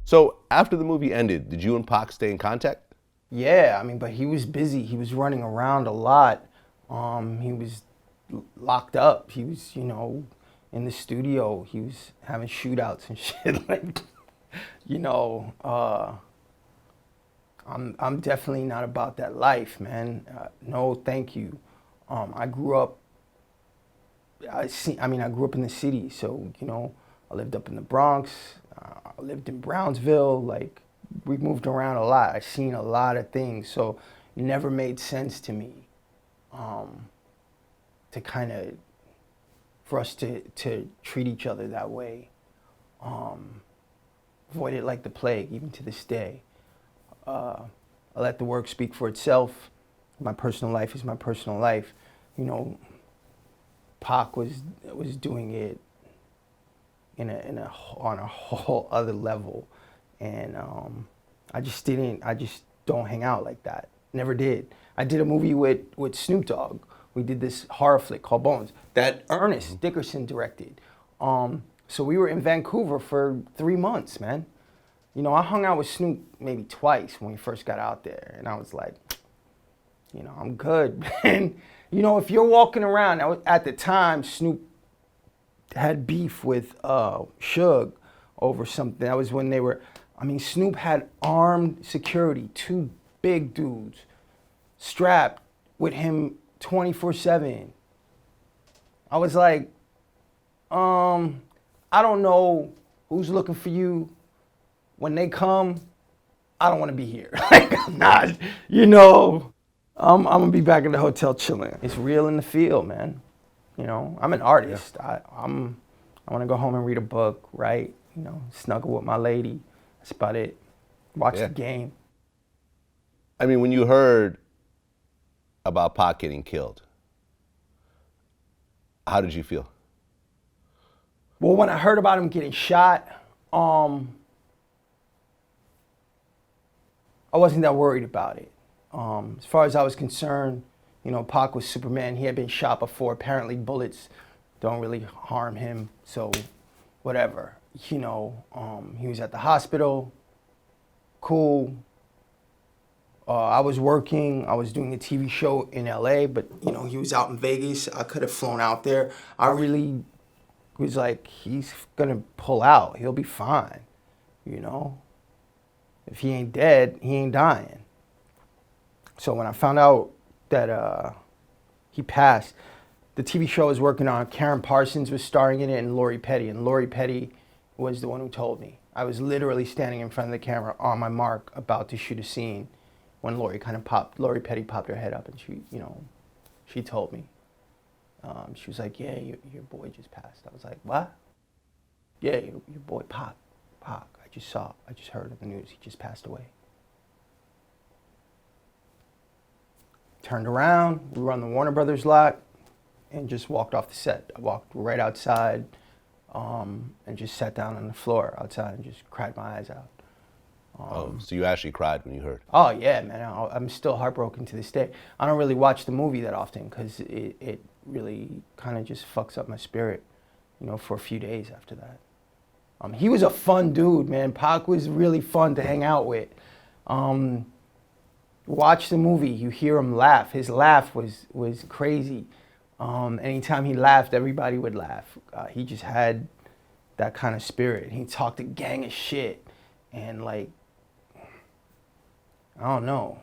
So after the movie ended, did you and Pac stay in contact? Yeah, I mean, but he was busy. He was running around a lot. He was locked up. He was, in the studio. He was having shootouts and shit. Like, you know, I'm definitely not about that life, man. No, thank you. I grew up. I grew up in the city, so I lived up in the Bronx. I lived in Brownsville. Like, we moved around a lot. I seen a lot of things, so it never made sense to me to kind of for us to treat each other that way. Avoid it like the plague, even to this day. I let the work speak for itself. My personal life is my personal life. Pac was doing it on a whole other level, and I just don't hang out like that. Never did. I did a movie with Snoop Dogg. We did this horror flick called Bones that Ernest Dickerson directed. So we were in Vancouver for 3 months, man. I hung out with Snoop maybe twice when we first got out there, and I was like, I'm good, man. If you're walking around, at the time, Snoop had beef with Suge over something. That was when Snoop had armed security, 2 big dudes strapped with him 24/7. I was like, I don't know who's looking for you. When they come, I don't want to be here. Like, I'm not, I'm gonna be back in the hotel chilling. It's real in the field, man. I'm an artist. Yeah. I want to go home and read a book, write, snuggle with my lady. That's about it. Watch the game. I mean, when you heard about Pac getting killed, how did you feel? Well, when I heard about him getting shot, I wasn't that worried about it. As far as I was concerned, Pac was Superman. He had been shot before. Apparently bullets don't really harm him, so whatever. He was at the hospital. Cool. I was working. I was doing a TV show in LA, but he was out in Vegas. I could have flown out there. I really was like, he's gonna pull out. He'll be fine. If he ain't dead, he ain't dying. So when I found out that he passed, the TV show I was working on, Karen Parsons was starring in it, and Lori Petty. And Lori Petty was the one who told me. I was literally standing in front of the camera on my mark, about to shoot a scene, when Lori Petty popped her head up, and she told me. She was like, "Yeah, your boy just passed." I was like, "What?" "Yeah, your boy Pac. I just heard on the news, he just passed away." Turned around, we were on the Warner Brothers lot, and just walked off the set. I walked right outside, and just sat down on the floor outside and just cried my eyes out. So you actually cried when you heard? Oh yeah, man, I'm still heartbroken to this day. I don't really watch the movie that often because it really kind of just fucks up my spirit, for a few days after that. He was a fun dude, man. Pac was really fun to hang out with. Watch the movie, you hear him laugh. His laugh was crazy. Anytime he laughed, everybody would laugh. He just had that kind of spirit. He talked a gang of shit, and like, I don't know,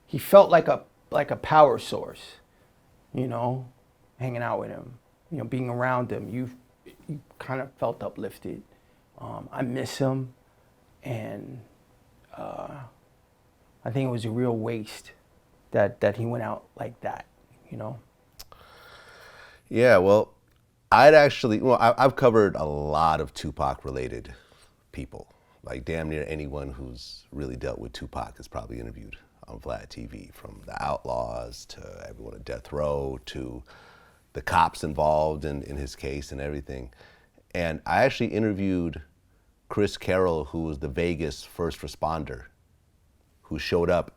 he felt like a power source, hanging out with him, being around him. You kind of felt uplifted. I miss him, and I think it was a real waste that he went out like that, Yeah, well, I've covered a lot of Tupac-related people. Like, damn near anyone who's really dealt with Tupac is probably interviewed on Vlad TV, from the Outlawz to everyone at Death Row to the cops involved in his case and everything. And I actually interviewed Chris Carroll, who was the Vegas first responder, who showed up,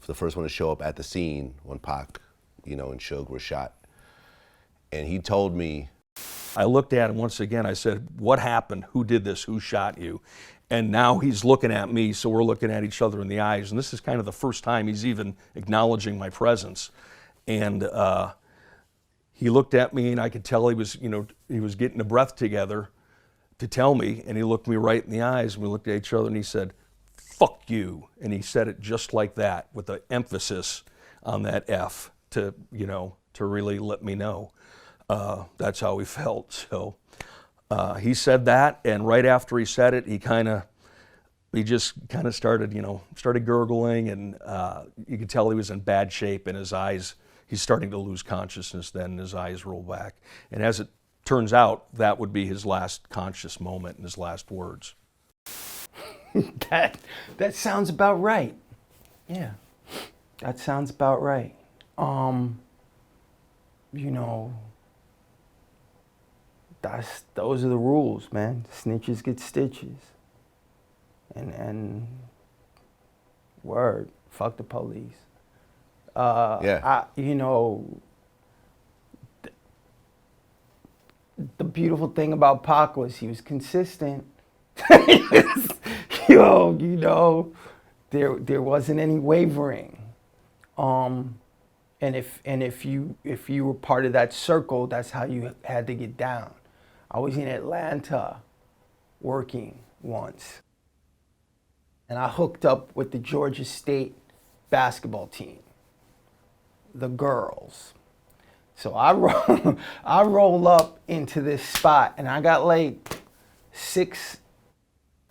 the first one to show up at the scene when Pac, and Suge were shot. And he told me I looked at him once again. I said, what happened? Who did this? Who shot you? And now he's looking at me, so we're looking at each other in the eyes. And this is kind of the first time he's even acknowledging my presence. And he looked at me, and I could tell he was, he was getting a breath together to tell me. And he looked me right in the eyes, and we looked at each other, and he said, fuck you. And he said it just like that, with the emphasis on that F to, to really let me know. That's how he felt. So he said that, and right after he said it, he just kind of started gurgling, and you could tell he was in bad shape, and his eyes, he's starting to lose consciousness then, and his eyes roll back. And as it turns out, that would be his last conscious moment and his last words. That sounds about right. Yeah, that sounds about right. Those are the rules, man. Snitches get stitches. And word, fuck the police. Yeah. The beautiful thing about Pac was he was consistent. There wasn't any wavering. And if you were part of that circle, that's how you had to get down. I was in Atlanta working once, and I hooked up with the Georgia State basketball team, the girls. So I roll up into this spot, and I got like 6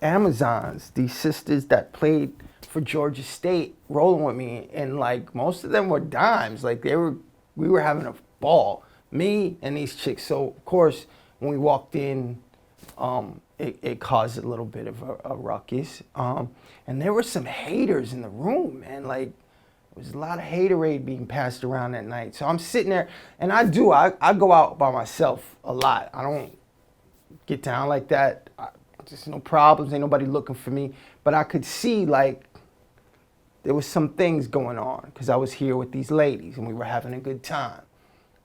Amazons, these sisters that played for Georgia State, rolling with me, and like most of them were dimes. Like we were having a ball, me and these chicks. So of course, when we walked in, it caused a little bit of a ruckus. And there were some haters in the room, man. Like, there was a lot of haterade being passed around that night. So I'm sitting there, and I go out by myself a lot. I don't get down like that. Just no problems, ain't nobody looking for me. But I could see, like, there was some things going on because I was here with these ladies and we were having a good time.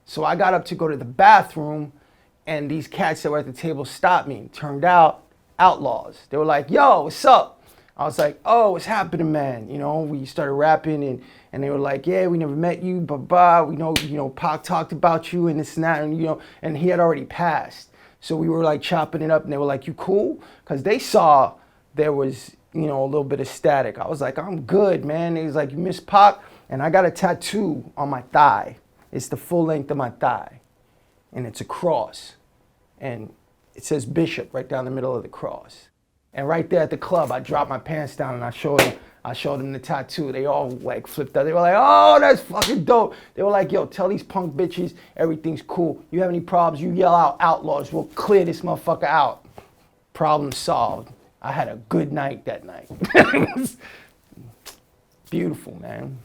So I got up to go to the bathroom, and these cats that were at the table stopped me. Turned out, Outlawz. They were like, yo, what's up? I was like, oh, what's happening, man? We started rapping, and they were like, yeah, we never met you, blah. We know, Pac talked about you and this and that, and he had already passed. So we were like chopping it up, and they were like, you cool? Because they saw there was, a little bit of static. I was like, I'm good, man. He was like, you miss Pac? And I got a tattoo on my thigh. It's the full length of my thigh, and it's a cross. And it says Bishop right down the middle of the cross. And right there at the club, I dropped my pants down and I showed them the tattoo. They all like flipped out. They were like, oh, that's fucking dope. They were like, yo, tell these punk bitches everything's cool. You have any problems, you yell out Outlawz. We'll clear this motherfucker out. Problem solved. I had a good night that night. It was beautiful, man.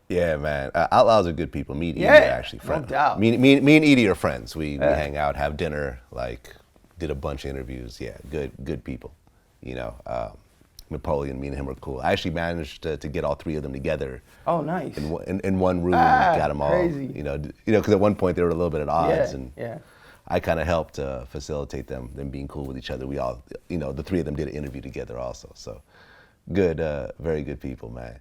Yeah, man. Outlawz are good people. Me and Edie Yeah, are actually friends. no doubt. Me and Edie are friends. We hang out, have dinner, did a bunch of interviews. Yeah, good people. Napoleon, me and him are cool. I actually managed to get all 3 of them together. Oh, nice. In one room, got them all. Crazy. Because at one point they were a little bit at odds, Yeah. I kind of helped facilitate them being cool with each other. We all, the 3 of them did an interview together also. So good, very good people, man.